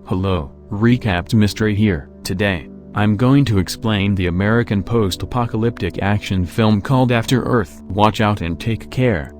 Hello, Recapped Mystery here. Today, I'm going to explain the American post-apocalyptic action film called After Earth. Watch out and take care.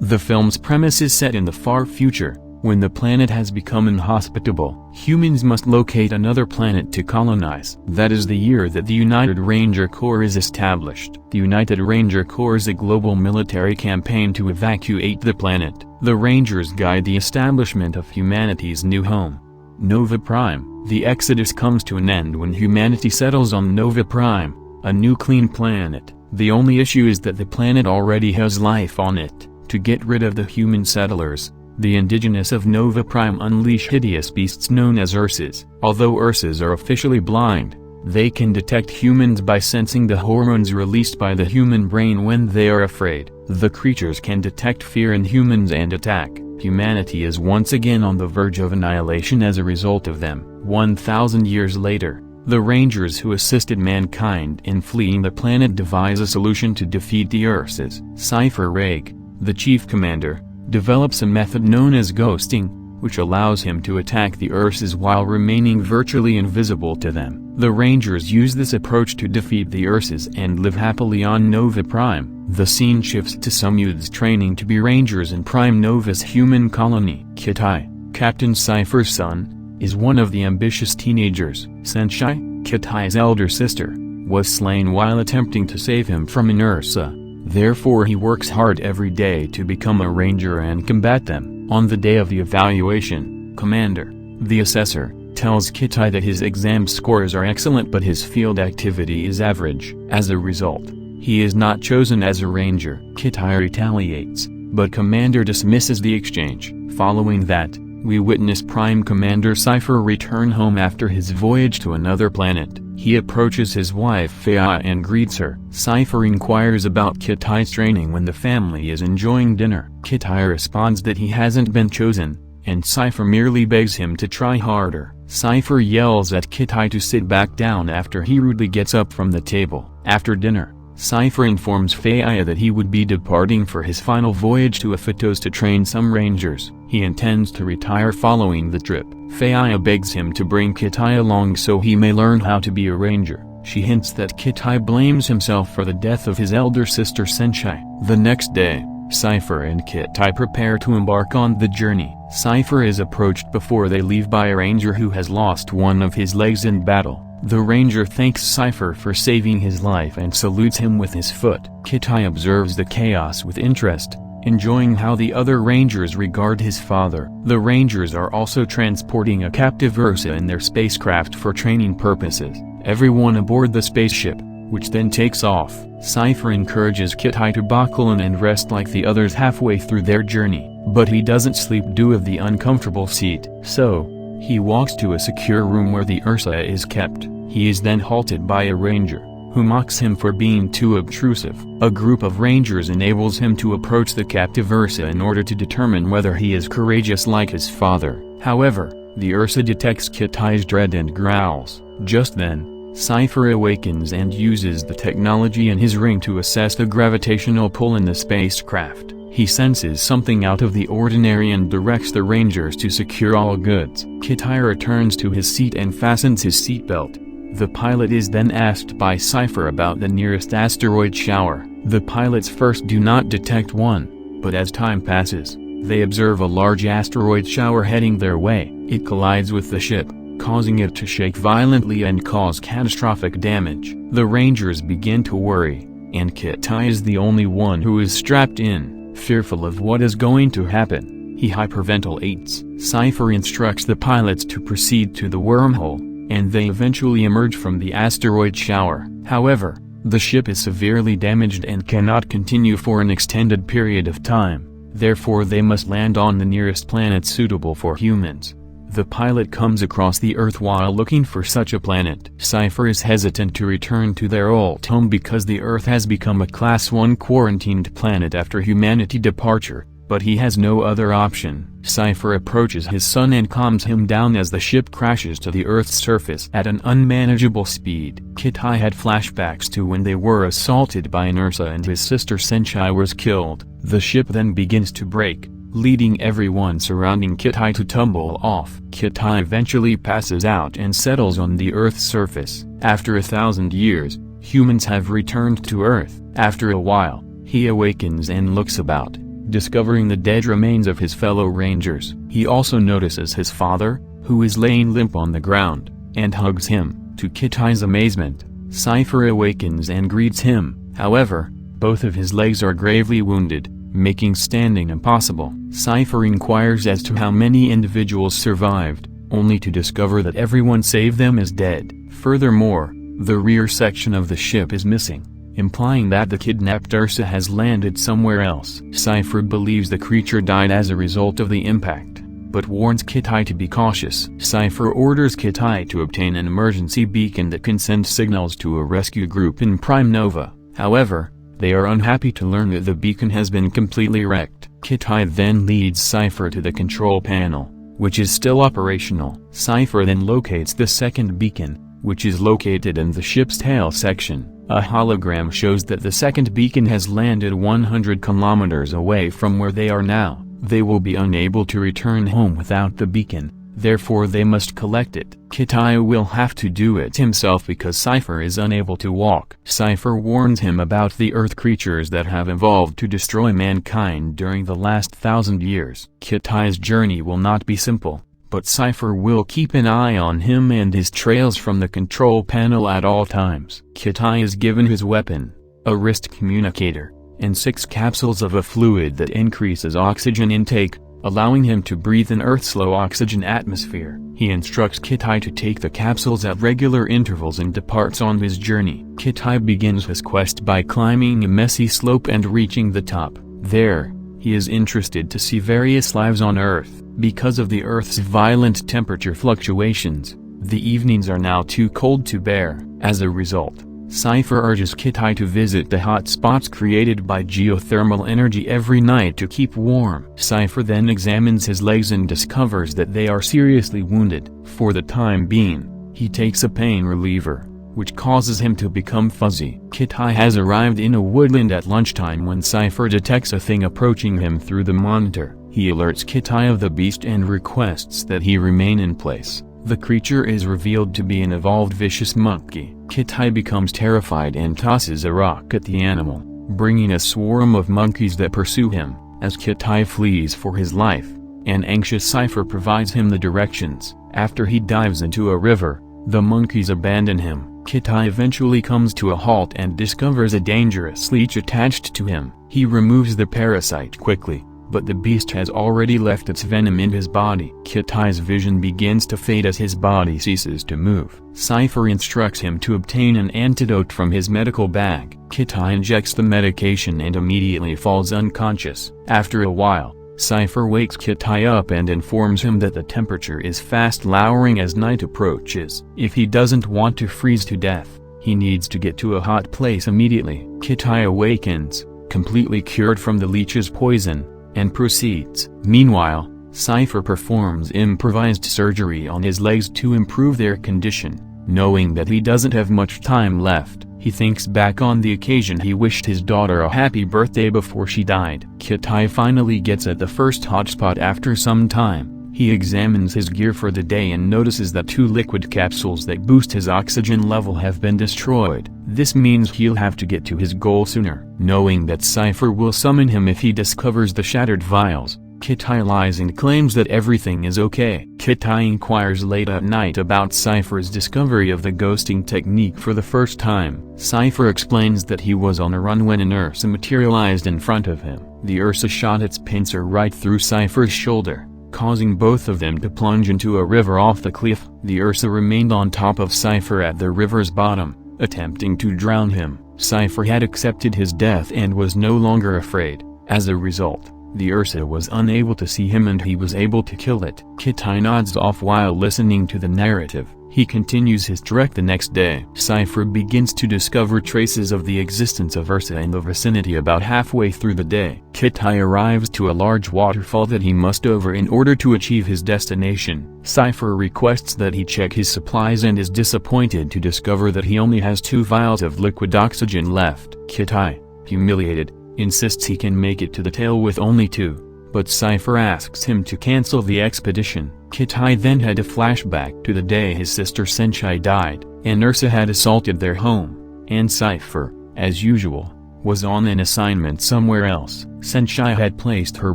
The film's premise is set in the far future. When the planet has become inhospitable, humans must locate another planet to colonize. That is the year that the United Ranger Corps is established. The United Ranger Corps is a global military campaign to evacuate the planet. The Rangers guide the establishment of humanity's new home, Nova Prime. The exodus comes to an end when humanity settles on Nova Prime, a new clean planet. The only issue is that the planet already has life on it. To get rid of the human settlers, the indigenous of Nova Prime unleash hideous beasts known as Urses. Although Urses are officially blind, they can detect humans by sensing the hormones released by the human brain when they are afraid. The creatures can detect fear in humans and attack. Humanity is once again on the verge of annihilation as a result of them. 1,000 years later, the Rangers who assisted mankind in fleeing the planet devise a solution to defeat the Urses. Cypher Reg, the chief commander, develops a method known as ghosting, which allows him to attack the Urses while remaining virtually invisible to them. The Rangers use this approach to defeat the Urses and live happily on Nova Prime. The scene shifts to some youths training to be Rangers in Prime Nova's human colony. Kitai, Captain Cypher's son, is one of the ambitious teenagers. Senshai, Kitai's elder sister, was slain while attempting to save him from an Ursa. Therefore he works hard every day to become a ranger and combat them. On the day of the evaluation, Commander, the assessor, tells Kitai that his exam scores are excellent but his field activity is average. As a result, he is not chosen as a ranger. Kitai retaliates, but Commander dismisses the exchange. Following that, we witness Prime Commander Cypher return home after his voyage to another planet. He approaches his wife Fea and greets her. Cypher inquires about Kitai's training when the family is enjoying dinner. Kitai responds that he hasn't been chosen, and Cypher merely begs him to try harder. Cypher yells at Kitai to sit back down after he rudely gets up from the table. After dinner, Cypher informs Fea that he would be departing for his final voyage to Aphatos to train some rangers. He intends to retire following the trip. Fea begs him to bring Kitai along so he may learn how to be a ranger. She hints that Kitai blames himself for the death of his elder sister Senshai. The next day, Cypher and Kitai prepare to embark on the journey. Cypher is approached before they leave by a ranger who has lost one of his legs in battle. The ranger thanks Cypher for saving his life and salutes him with his foot. Kitai observes the chaos with interest, enjoying how the other rangers regard his father. The rangers are also transporting a captive Ursa in their spacecraft for training purposes. Everyone aboard the spaceship, which then takes off. Cypher encourages Kitai to buckle in and rest like the others halfway through their journey, but he doesn't sleep due of the uncomfortable seat. So, he walks to a secure room where the Ursa is kept. He is then halted by a ranger, who mocks him for being too obtrusive. A group of rangers enables him to approach the captive Ursa in order to determine whether he is courageous like his father. However, the Ursa detects Kitai's dread and growls. Just then, Cypher awakens and uses the technology in his ring to assess the gravitational pull in the spacecraft. He senses something out of the ordinary and directs the rangers to secure all goods. Kitai returns to his seat and fastens his seatbelt. The pilot is then asked by Cypher about the nearest asteroid shower. The pilots first do not detect one, but as time passes, they observe a large asteroid shower heading their way. It collides with the ship, causing it to shake violently and cause catastrophic damage. The Rangers begin to worry, and Kitai is the only one who is strapped in, fearful of what is going to happen. He hyperventilates. Cypher instructs the pilots to proceed to the wormhole, and they eventually emerge from the asteroid shower. However, the ship is severely damaged and cannot continue for an extended period of time, therefore they must land on the nearest planet suitable for humans. The pilot comes across the Earth while looking for such a planet. Cypher is hesitant to return to their old home because the Earth has become a Class 1 quarantined planet after humanity departure, but he has no other option. Cypher approaches his son and calms him down as the ship crashes to the Earth's surface at an unmanageable speed. Kitai had flashbacks to when they were assaulted by an Ursa and his sister Senshai was killed. The ship then begins to break, leading everyone surrounding Kitai to tumble off. Kitai eventually passes out and settles on the Earth's surface. After 1,000 years, humans have returned to Earth. After a while, he awakens and looks about, discovering the dead remains of his fellow rangers. He also notices his father, who is laying limp on the ground, and hugs him. To Kitai's amazement, Cypher awakens and greets him. However, both of his legs are gravely wounded, making standing impossible. Cypher inquires as to how many individuals survived, only to discover that everyone save them is dead. Furthermore, the rear section of the ship is missing, implying that the kidnapped Ursa has landed somewhere else. Cypher believes the creature died as a result of the impact, but warns Kitai to be cautious. Cypher orders Kitai to obtain an emergency beacon that can send signals to a rescue group in Prime Nova. However, they are unhappy to learn that the beacon has been completely wrecked. Kitai then leads Cypher to the control panel, which is still operational. Cypher then locates the second beacon, which is located in the ship's tail section. A hologram shows that the second beacon has landed 100 kilometers away from where they are now. They will be unable to return home without the beacon, therefore they must collect it. Kitai will have to do it himself because Cypher is unable to walk. Cypher warns him about the Earth creatures that have evolved to destroy mankind during the last 1,000 years. Kitai's journey will not be simple, but Cypher will keep an eye on him and his trails from the control panel at all times. Kitai is given his weapon, a wrist communicator, and 6 capsules of a fluid that increases oxygen intake, allowing him to breathe in Earth's low oxygen atmosphere. He instructs Kitai to take the capsules at regular intervals and departs on his journey. Kitai begins his quest by climbing a messy slope and reaching the top. There, he is interested to see various lives on Earth. Because of the Earth's violent temperature fluctuations, the evenings are now too cold to bear. As a result, Cypher urges Kitai to visit the hot spots created by geothermal energy every night to keep warm. Cypher then examines his legs and discovers that they are seriously wounded. For the time being, he takes a pain reliever, which causes him to become fuzzy. Kitai has arrived in a woodland at lunchtime when Cypher detects a thing approaching him through the monitor. He alerts Kitai of the beast and requests that he remain in place. The creature is revealed to be an evolved vicious monkey. Kitai becomes terrified and tosses a rock at the animal, bringing a swarm of monkeys that pursue him. As Kitai flees for his life, an anxious Cypher provides him the directions. After he dives into a river, the monkeys abandon him. Kitai eventually comes to a halt and discovers a dangerous leech attached to him. He removes the parasite quickly, but the beast has already left its venom in his body. Kitai's vision begins to fade as his body ceases to move. Cypher instructs him to obtain an antidote from his medical bag. Kitai injects the medication and immediately falls unconscious. After a while, Cypher wakes Kitai up and informs him that the temperature is fast lowering as night approaches. If he doesn't want to freeze to death, he needs to get to a hot place immediately. Kitai awakens, completely cured from the leech's poison, and proceeds. Meanwhile, Cypher performs improvised surgery on his legs to improve their condition. Knowing that he doesn't have much time left, he thinks back on the occasion he wished his daughter a happy birthday before she died. Kitai finally gets at the first hotspot after some time. He examines his gear for the day and notices that 2 liquid capsules that boost his oxygen level have been destroyed. This means he'll have to get to his goal sooner. Knowing that Cypher will summon him if he discovers the shattered vials, Kitai lies and claims that everything is okay. Kitai inquires late at night about Cypher's discovery of the ghosting technique for the first time. Cypher explains that he was on a run when an Ursa materialized in front of him. The Ursa shot its pincer right through Cypher's shoulder, causing both of them to plunge into a river off the cliff. The Ursa remained on top of Cypher at the river's bottom, attempting to drown him. Cypher had accepted his death and was no longer afraid. As a result, the Ursa was unable to see him and he was able to kill it. Kitai nods off while listening to the narrative. He continues his trek the next day. Cypher begins to discover traces of the existence of Ursa in the vicinity about halfway through the day. Kitai arrives to a large waterfall that he must over in order to achieve his destination. Cypher requests that he check his supplies and is disappointed to discover that he only has 2 vials of liquid oxygen left. Kitai, humiliated, insists he can make it to the tail with only 2, but Cypher asks him to cancel the expedition. Kitai then had a flashback to the day his sister Senshai died, and Ursa had assaulted their home, and Cypher, as usual, was on an assignment somewhere else. Senshai had placed her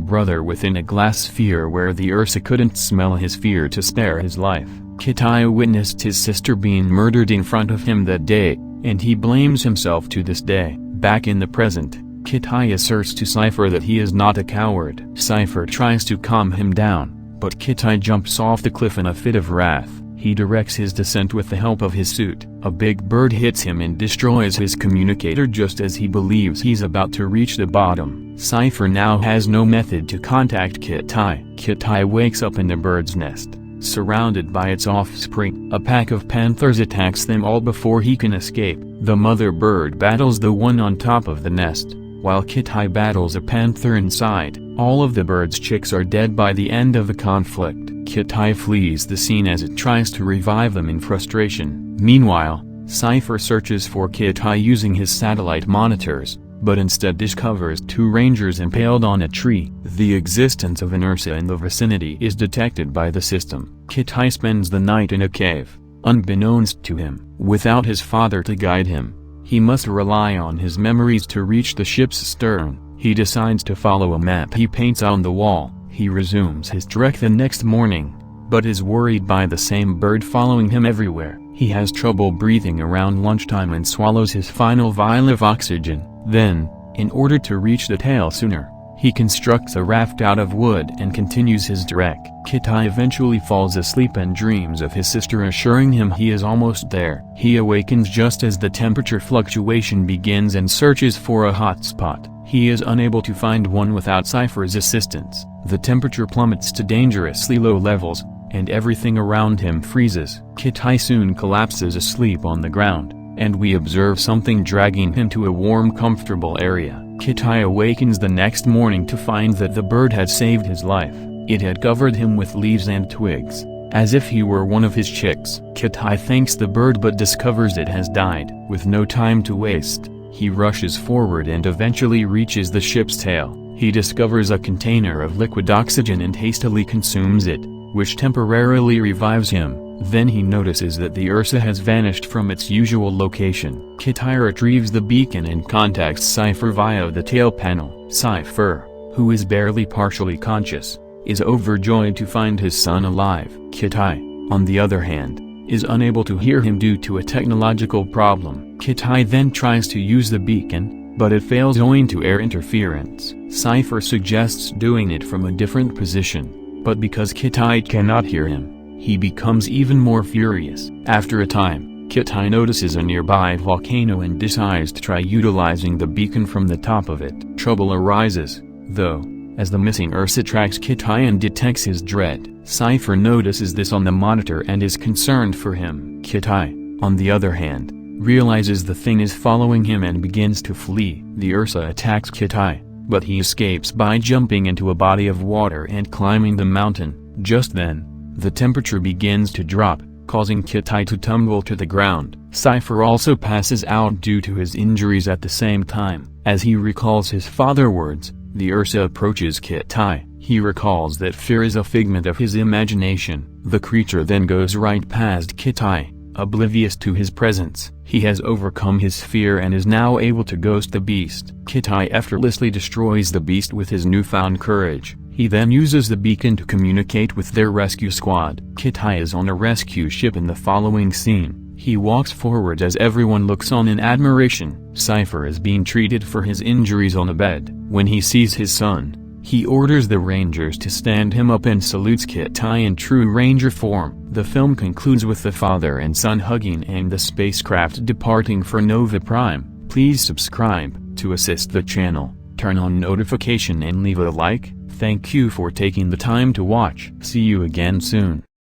brother within a glass sphere where the Ursa couldn't smell his fear to spare his life. Kitai witnessed his sister being murdered in front of him that day, and he blames himself to this day. Back in the present, Kitai asserts to Cypher that he is not a coward. Cypher tries to calm him down, but Kitai jumps off the cliff in a fit of wrath. He directs his descent with the help of his suit. A big bird hits him and destroys his communicator just as he believes he's about to reach the bottom. Cypher now has no method to contact Kitai. Kitai wakes up in the bird's nest, surrounded by its offspring. A pack of panthers attacks them all before he can escape. The mother bird battles the one on top of the nest, while Kitai battles a panther inside. All of the bird's chicks are dead by the end of the conflict. Kitai flees the scene as it tries to revive them in frustration. Meanwhile, Cypher searches for Kitai using his satellite monitors, but instead discovers two rangers impaled on a tree. The existence of an Ursa in the vicinity is detected by the system. Kitai spends the night in a cave, unbeknownst to him. Without his father to guide him, he must rely on his memories to reach the ship's stern. He decides to follow a map he paints on the wall. He resumes his trek the next morning, but is worried by the same bird following him everywhere. He has trouble breathing around lunchtime and swallows his final vial of oxygen. Then, in order to reach the tail sooner, he constructs a raft out of wood and continues his trek. Kitai eventually falls asleep and dreams of his sister assuring him he is almost there. He awakens just as the temperature fluctuation begins and searches for a hot spot. He is unable to find one without Cypher's assistance. The temperature plummets to dangerously low levels, and everything around him freezes. Kitai soon collapses asleep on the ground, and we observe something dragging him to a warm, comfortable area. Kitai awakens the next morning to find that the bird had saved his life. It had covered him with leaves and twigs, as if he were one of his chicks. Kitai thanks the bird but discovers it has died. With no time to waste, he rushes forward and eventually reaches the ship's tail. He discovers a container of liquid oxygen and hastily consumes it, which temporarily revives him. Then he notices that the Ursa has vanished from its usual location. Kitai retrieves the beacon and contacts Cypher via the tail panel. Cypher, who is barely partially conscious, is overjoyed to find his son alive. Kitai, on the other hand, is unable to hear him due to a technological problem. Kitai then tries to use the beacon, but it fails owing to air interference. Cypher suggests doing it from a different position, but because Kitai cannot hear him, he becomes even more furious. After a time, Kitai notices a nearby volcano and decides to try utilizing the beacon from the top of it. Trouble arises, though, as the missing Ursa tracks Kitai and detects his dread. Cypher notices this on the monitor and is concerned for him. Kitai, on the other hand, realizes the thing is following him and begins to flee. The Ursa attacks Kitai, but he escapes by jumping into a body of water and climbing the mountain. Just then, the temperature begins to drop, causing Kitai to tumble to the ground. Cypher also passes out due to his injuries at the same time. As he recalls his father's words, the Ursa approaches Kitai. He recalls that fear is a figment of his imagination. The creature then goes right past Kitai, oblivious to his presence. He has overcome his fear and is now able to ghost the beast. Kitai effortlessly destroys the beast with his newfound courage. He then uses the beacon to communicate with their rescue squad. Kitai is on a rescue ship in the following scene. He walks forward as everyone looks on in admiration. Cypher is being treated for his injuries on a bed. When he sees his son, he orders the Rangers to stand him up and salutes Kitai in true Ranger form. The film concludes with the father and son hugging and the spacecraft departing for Nova Prime. Please subscribe to assist the channel, turn on notification and leave a like. Thank you for taking the time to watch. See you again soon.